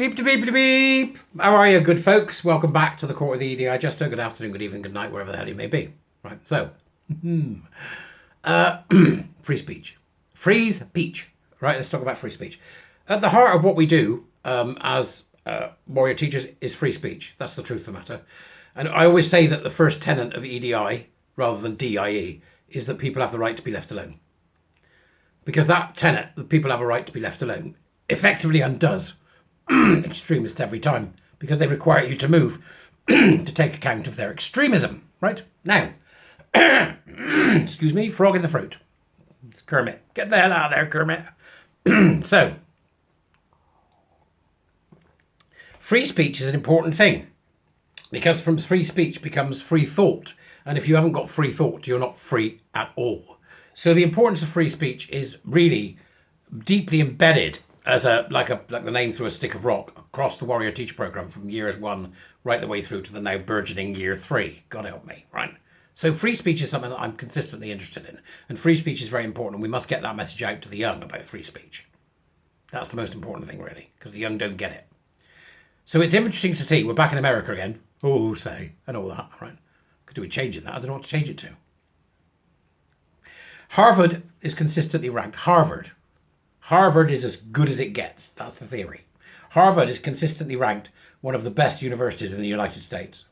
Beep to beep to beep. How are you, good folks? Welcome back to the Court of the EDI. Just good afternoon, good evening, good night, wherever the hell you may be. Right, so, free speech. Free speech. Right, let's talk about free speech. At the heart of what we do as warrior teachers is free speech. That's the truth of the matter. And I always say that the first tenet of EDI, rather than DIE, is that people have the right to be left alone. Because that tenet, that people have a right to be left alone, effectively undoes extremists every time, because they require you to move to take account of their extremism. Right? Now, excuse me, frog in the throat. It's Kermit. Get the hell out of there, Kermit. So, free speech is an important thing, because from free speech becomes free thought. And if you haven't got free thought, you're not free at all. So the importance of free speech is really deeply embedded as like the name through a stick of rock across the warrior teacher program from years 1 right the way through to the now burgeoning year 3. God help me, right? So free speech is something that I'm consistently interested in, and free speech is very important. We must get that message out to the young about free speech. That's the most important thing, really, because the young don't get it. So it's interesting to see. We're back in America again. Oh, say, and all that, right? Could do with changing that. I don't know what to change it to. Harvard is consistently ranked. Harvard is as good as it gets. That's the theory. Harvard is consistently ranked one of the best universities in the United States.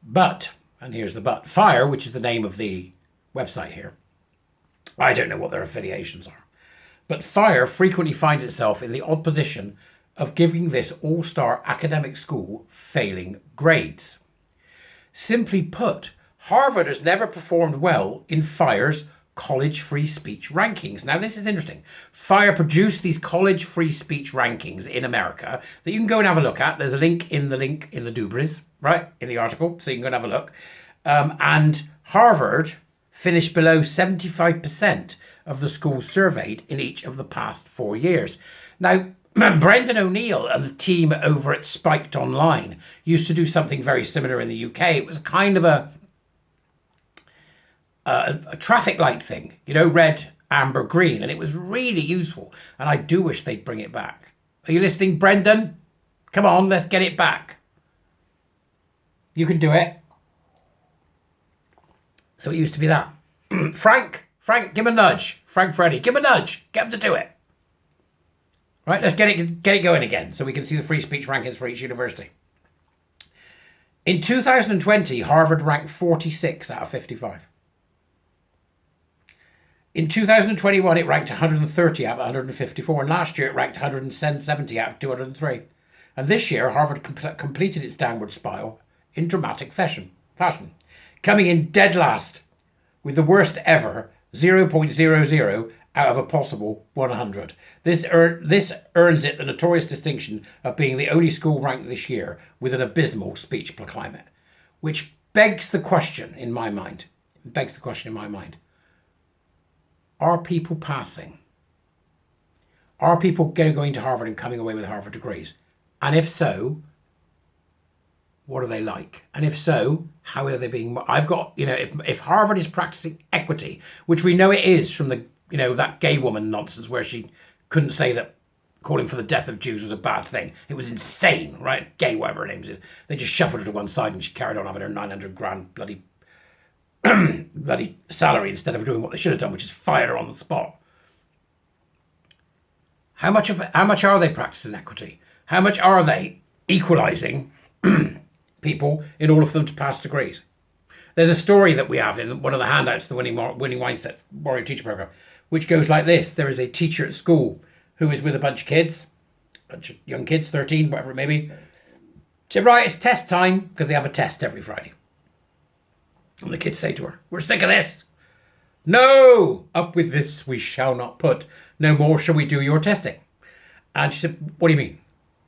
But, and here's the but, FIRE, which is the name of the website here, I don't know what their affiliations are, but FIRE frequently finds itself in the odd position of giving this all-star academic school failing grades. Simply put, Harvard has never performed well in FIRE's college free speech rankings. Now, this is interesting. FIRE produced these college free speech rankings in America that you can go and have a look at. There's a link in the Dubris, right, in the article, so you can go and have a look. And Harvard finished below 75% of the schools surveyed in each of the past 4 years. Now, Brendan O'Neill and the team over at Spiked Online used to do something very similar in the UK. It was kind of a traffic light thing, you know, red, amber, green, and it was really useful. And I do wish they'd bring it back. Are you listening, Brendan? Come on, let's get it back. You can do it. So it used to be that. Frank, give him a nudge. Frank Freddy, give him a nudge. Get him to do it. Right, let's get it going again so we can see the free speech rankings for each university. In 2020, Harvard ranked 46 out of 55. In 2021, it ranked 130 out of 154, and last year it ranked 170 out of 203. And this year, Harvard completed its downward spiral in dramatic fashion, coming in dead last with the worst ever 0.00 out of a possible 100. This earns it the notorious distinction of being the only school ranked this year with an abysmal speech climate, which begs the question in my mind. Are people passing? Are people going to Harvard and coming away with Harvard degrees? And if so, what are they like? And if so, how are they being? I've got, if Harvard is practicing equity, which we know it is from the, that gay woman nonsense where she couldn't say that calling for the death of Jews was a bad thing. It was insane, right? Gay, whatever her name is. They just shuffled her to one side and she carried on having her 900 grand bloody salary instead of doing what they should have done, which is fire her on the spot. How much are they practicing equity? How much are they equalising people in order for them to pass degrees? There's a story that we have in one of the handouts, the winning mindset warrior teacher program, which goes like this. There is a teacher at school who is with a bunch of young kids, 13, whatever it may be. Said, right, it's test time, because they have a test every Friday. And the kids say to her, we're sick of this. No, up with this we shall not put. No more shall we do your testing. And she said, what do you mean?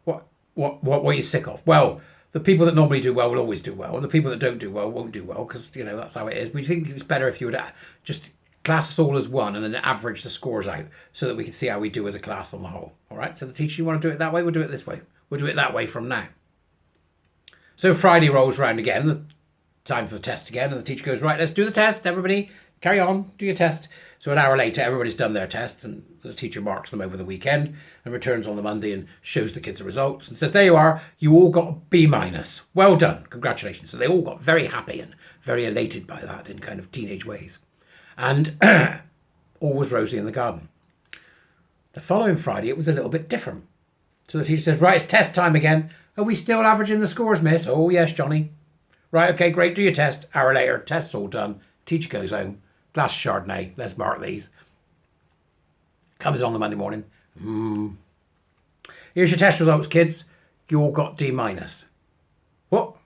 What are you sick of? Well, the people that normally do well will always do well, and the people that don't do well won't do well, because, that's how it is. We think it's better if you would just class us all as one and then average the scores out so that we can see how we do as a class on the whole. All right? So the teacher, you want to do it that way? We'll do it this way. We'll do it that way from now. So Friday rolls around again, time for the test again, and the teacher goes, right, let's do the test, everybody, carry on, do your test. So an hour later, everybody's done their test, and the teacher marks them over the weekend and returns on the Monday and shows the kids the results and says, there you are, you all got a B minus. Well done, congratulations. So they all got very happy and very elated by that in kind of teenage ways. And all was rosy in the garden. The following Friday, it was a little bit different. So the teacher says, right, it's test time again. Are we still averaging the scores, miss? Oh, yes, Johnny. Right, okay, great, do your test. Hour later, test's all done. Teacher goes home. Glass Chardonnay, let's mark these. Comes in on the Monday morning. Here's your test results, kids. You all got D minus. What?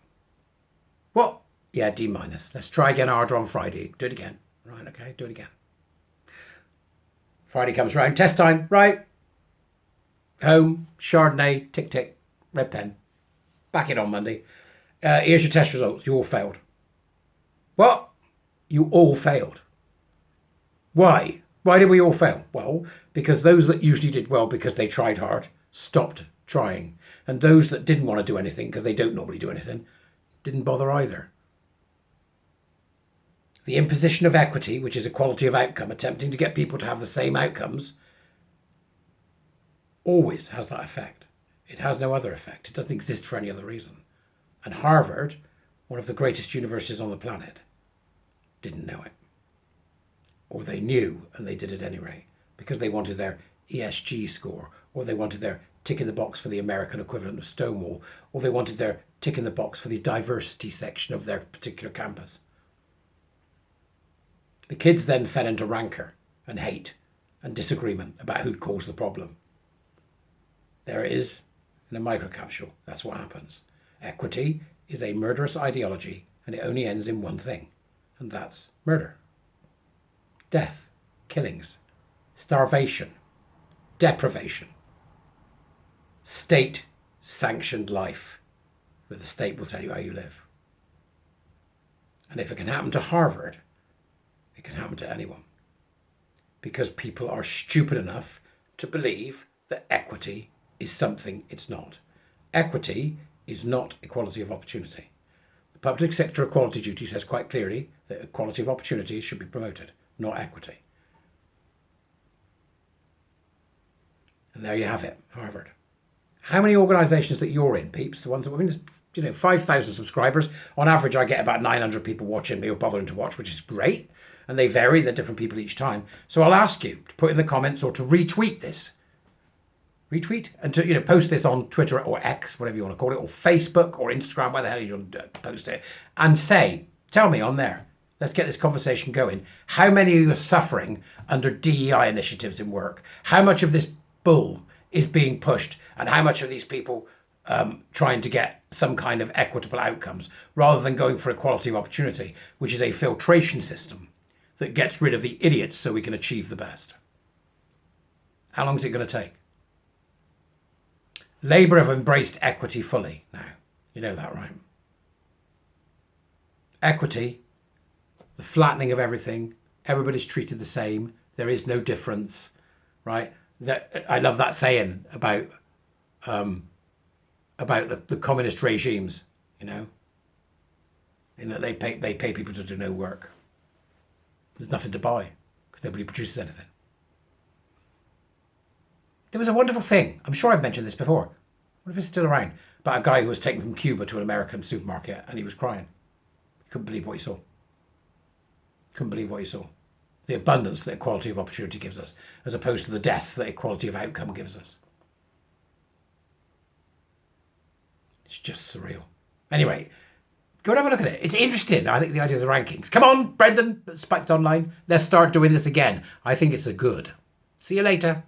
What? Yeah, D minus. Let's try again harder on Friday. Do it again. Right, okay, do it again. Friday comes round. Test time. Right. Home. Chardonnay. Tick, tick. Red pen. Back in on Monday. Here's your test results. You all failed. What? You all failed. Why? Why did we all fail? Well, because those that usually did well because they tried hard stopped trying. And those that didn't want to do anything because they don't normally do anything didn't bother either. The imposition of equity, which is equality of outcome, attempting to get people to have the same outcomes, always has that effect. It has no other effect. It doesn't exist for any other reason. And Harvard, one of the greatest universities on the planet, didn't know it. Or they knew and they did it anyway because they wanted their ESG score, or they wanted their tick in the box for the American equivalent of Stonewall, or they wanted their tick in the box for the diversity section of their particular campus. The kids then fell into rancor and hate and disagreement about who'd caused the problem. There it is in a microcapsule. That's what happens. Equity is a murderous ideology, and it only ends in one thing, and that's murder. Death, killings, starvation, deprivation, state-sanctioned life, where the state will tell you how you live. And if it can happen to Harvard, it can happen to anyone. Because people are stupid enough to believe that equity is something it's not. Equity is not equality of opportunity. The public sector equality duty says quite clearly that equality of opportunity should be promoted, not equity. And there you have it, Harvard. How many organisations that you're in, peeps? The ones that, I mean, 5,000 subscribers. On average, I get about 900 people watching me or bothering to watch, which is great. And they vary, they're different people each time. So I'll ask you to put in the comments or to retweet this. Retweet? And to post this on Twitter or X, whatever you want to call it, or Facebook or Instagram, where the hell you want to post it. And tell me on there, let's get this conversation going. How many of you are suffering under DEI initiatives in work? How much of this bull is being pushed? And how much of these people trying to get some kind of equitable outcomes rather than going for equality of opportunity, which is a filtration system that gets rid of the idiots so we can achieve the best? How long is it going to take? Labour have embraced equity fully now. You know that, right? Equity, the flattening of everything, everybody's treated the same, there is no difference, right? I love that saying about the communist regimes, in that they pay people to do no work. There's nothing to buy because nobody produces anything. There was a wonderful thing, I'm sure I've mentioned this before, what if it's still around, about a guy who was taken from Cuba to an American supermarket and he was crying. He couldn't believe what he saw. Couldn't believe what he saw. The abundance that equality of opportunity gives us, as opposed to the death that equality of outcome gives us. It's just surreal. Anyway, go and have a look at it. It's interesting, I think, the idea of the rankings. Come on, Brendan, Spiked Online. Let's start doing this again. I think it's a good. See you later.